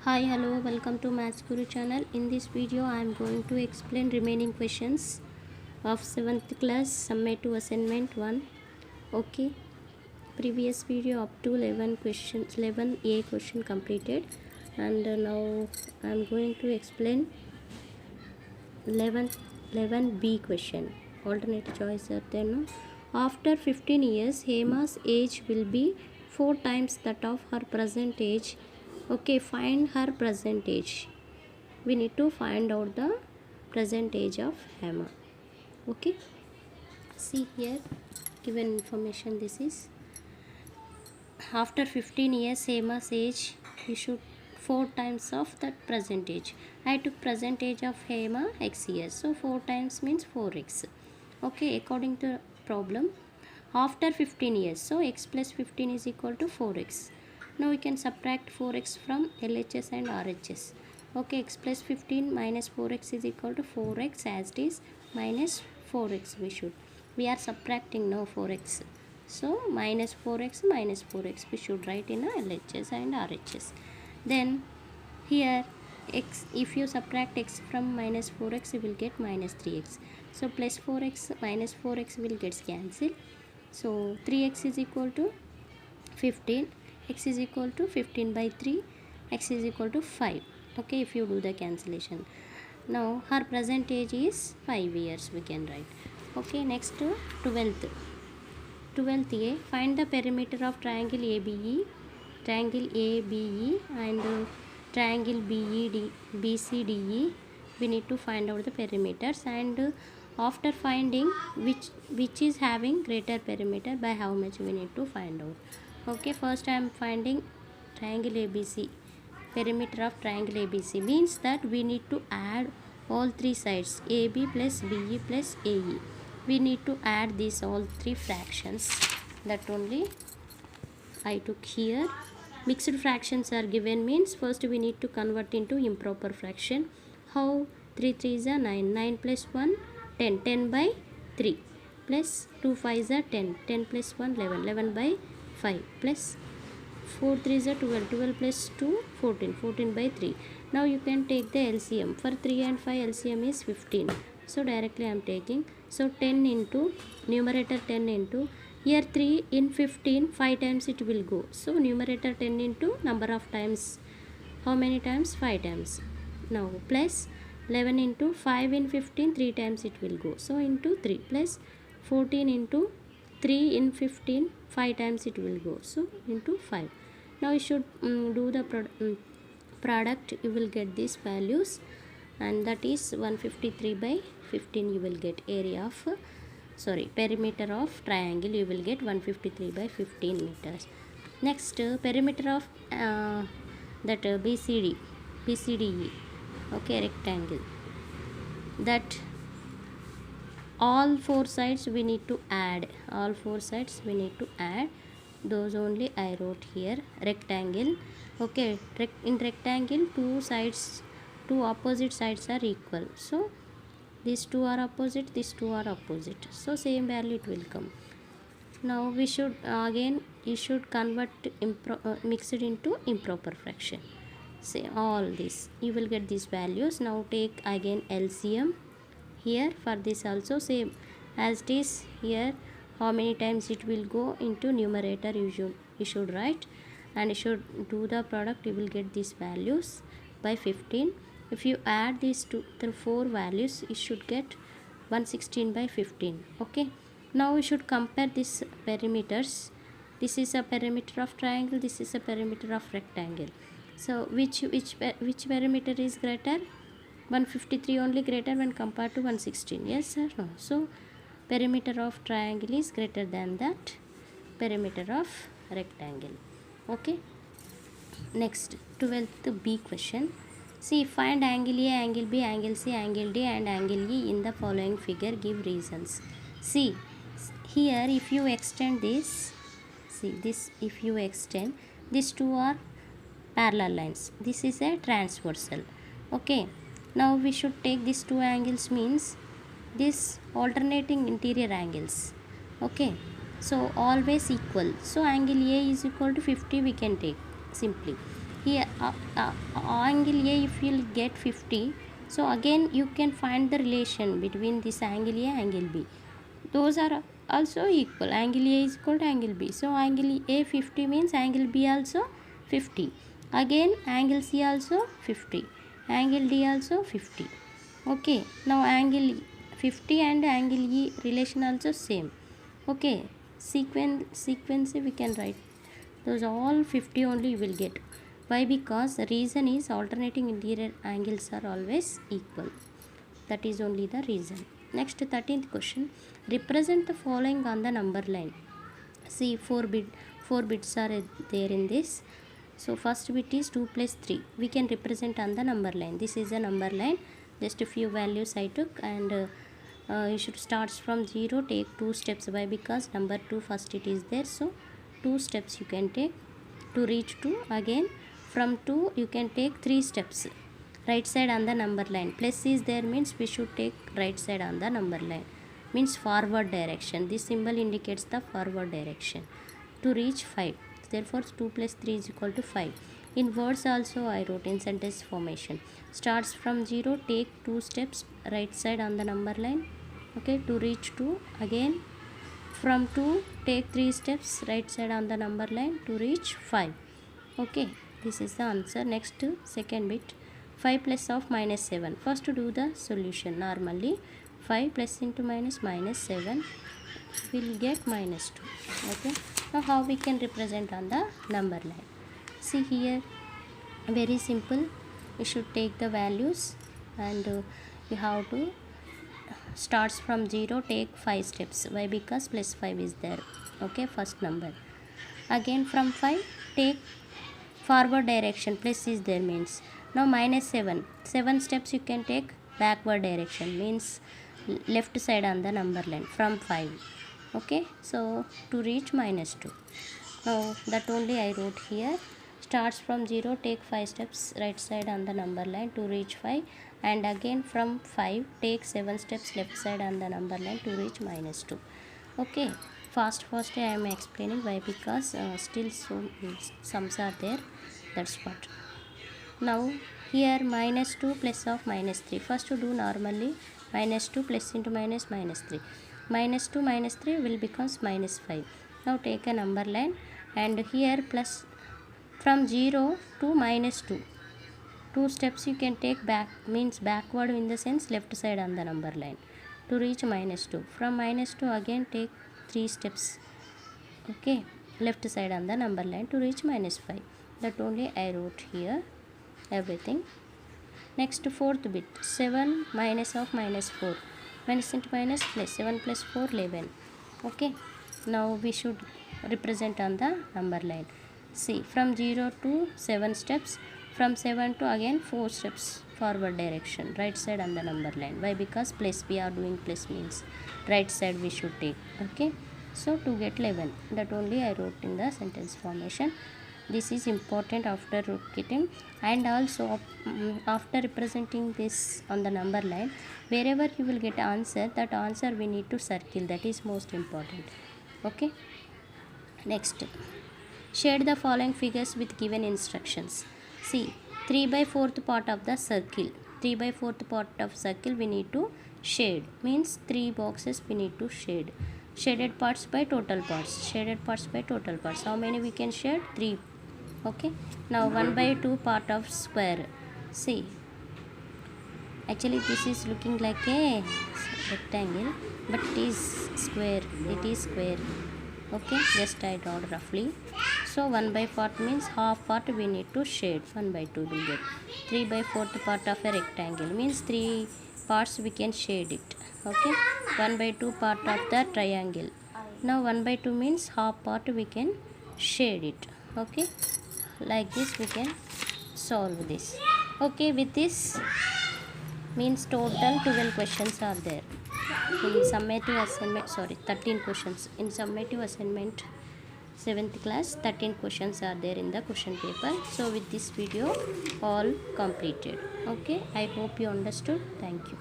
Hi, hello, welcome to Maths Guru channel. In this video, I am going to explain remaining questions of 7th class summative assignment 1. Okay, previous video up to 11 questions, 11A question completed, and now I am going to explain 11, 11B question. Alternate choice are there, no? After 15 years, Hema's age will be 4 times that of her present age. Okay, find her present age. We need to find out the present age of Hema. Okay, see here given information. This is after 15 years Hema's age, we should 4 times of that present age. I took present age of Hema x years, so 4 times means 4x. Okay, according to problem, after 15 years, so x plus 15 is equal to 4x. Now we can subtract 4x from LHS and RHS. Okay, x plus 15 minus 4x is equal to 4x as it is minus 4x we are subtracting now 4x. So minus 4x we should write in a LHS and RHS. Then here x, if you subtract x from minus 4x you will get minus 3x. So plus 4x minus 4x will get cancelled. So 3x is equal to 15, x is equal to 15 by 3, x is equal to 5. Okay, if you do the cancellation. Now her present age is 5 years we can write. Okay, next 12th A, find the perimeter of triangle ABE and triangle BCDE. We need to find out the perimeters, and after finding which is having greater perimeter, by how much we need to find out. Okay, first I am finding triangle ABC. Perimeter of triangle ABC means that we need to add all three sides, AB plus BE plus AE. We need to add these all three fractions. That only I took here. Mixed fractions are given means first we need to convert into improper fraction. How? 3 3s are 9, 9 plus 1 10, 10 by 3 plus 2 5s are 10, 10 plus 1 11, 11 by 5 plus 4 3s are 12, 12 plus 2 14, 14 by 3. Now you can take the LCM. For 3 and 5 LCM is 15. So directly I am taking. So 10 into numerator 10 into here 3 in 15 5 times it will go. So numerator 10 into number of times. How many times? 5 times. Now plus 11 into 5 in 15 3 times it will go. So into 3 plus 14 into 3 in 15 5 times it will go. So into 5. Now you should do the product. You will get these values, and that is 153 by 15 you will get area of perimeter of triangle. You will get 153 by 15 meters. Next perimeter of that BCDE. Okay, rectangle, that all four sides we need to add. Those only I wrote here. Rectangle. Okay, in rectangle two opposite sides are equal, so these two are opposite, so same value it will come. Now we should again you should convert mix it into improper fraction. Say all this you will get these values. Now take again LCM. Here for this also same as it is here. How many times it will go into numerator you should write, and you should do the product. You will get these values by 15. If you add these the four values, you should get 116 by 15. Okay, now we should compare these perimeters. This is a perimeter of triangle, this is a perimeter of rectangle. So which perimeter is greater? 153 only greater when compared to 116. Yes or no? So perimeter of triangle is greater than that perimeter of rectangle. Okay, next 12th B question. See, find angle A, angle B, angle C, angle D and angle E in the following figure. Give reasons. See, here if you extend this, see this, if you extend, these two are parallel lines. This is a transversal. Okay, now we should take these two angles means this alternating interior angles. Okay, so always equal. So angle A is equal to 50 we can take simply. here angle A, if you will get 50, so again you can find the relation between this angle A angle B. Those are also equal. Angle A is equal to angle B. So angle A 50 means angle B also 50. Again angle C also 50. Angle D also 50. Okay. Now angle 50 and angle E relation also same. Okay. Sequence we can write. Those all 50 only you will get. Why? Because the reason is alternating interior angles are always equal. That is only the reason. Next 13th question. Represent the following on the number line. See, 4 bits are there in this. So first bit is 2 plus 3. We can represent on the number line. This is a number line. Just a few values I took, and you should start from 0. Take 2 steps. Why? Because number 2 first it is there. So 2 steps you can take to reach 2. Again from 2 you can take 3 steps. Right side on the number line. Plus is there means we should take right side on the number line. Means forward direction. This symbol indicates the forward direction to reach 5. Therefore 2 plus 3 is equal to 5. In words also I wrote in sentence formation. Starts from 0, take 2 steps right side on the number line. Okay, to reach 2. Again from 2 take 3 steps right side on the number line to reach 5. Okay, this is the answer. Next second bit. 5 plus of minus 7. First to do the solution. Normally 5 plus into minus 7 will get minus 2. Okay, now how we can represent on the number line? See here, very simple. You should take the values, and you have to starts from 0, take 5 steps. Why? Because plus 5 is there. Okay, first number. Again from 5 take forward direction. Plus is there means. Now minus 7 steps you can take backward direction, means left side on the number line from 5. Okay, so to reach minus 2. Now that only I wrote here. Starts from 0, take 5 steps right side on the number line to reach 5, and again from 5 take 7 steps left side on the number line to reach minus 2. Okay, fast I am explaining. Why? Because still sums are there, that's what. Now here minus 2 plus of minus 3. First to do normally minus 2 plus into minus 3. Minus 2 minus 3 will becomes minus 5. Now take a number line, and here plus from 0 to minus 2. 2 steps you can take back, means backward in the sense left side on the number line to reach minus 2. From minus 2 again take 3 steps. Okay, left side on the number line to reach minus 5. That only I wrote here everything. Next fourth bit. 7 minus of minus 4. Minus into minus plus. 7 plus 4 11. Okay, now we should represent on the number line. See, from 0 to 7 steps. From 7 to again 4 steps forward direction, right side on the number line. Why? Because plus we are doing plus means right side we should take. Okay, so to get 11, that only I wrote in the sentence formation. This is important after getting, and also after representing this on the number line, wherever you will get answer, that answer we need to circle. That is most important. Okay, next, shade the following figures with given instructions. See, 3/4 part of the circle. 3/4 part of circle we need to shade, means 3 boxes we need to shade. Shaded parts by total parts. Shaded parts by total parts. How many we can shade? 3. Okay, now 1/2 part of square. See, actually this is looking like a rectangle, but it is square. It is square. Okay, just I draw roughly. So 1/4 means half part we need to shade. 1/2 will get. 3/4 part of a rectangle means 3 parts we can shade it. Okay, 1/2 part of the triangle. Now 1/2 means half part we can shade it. Okay, like this we can solve this. Okay, with this means total 12 questions are there in summative assignment. 13 questions in summative assignment 7th class. 13 questions are there in the question paper. So with this video all completed. Okay, I hope you understood. Thank you.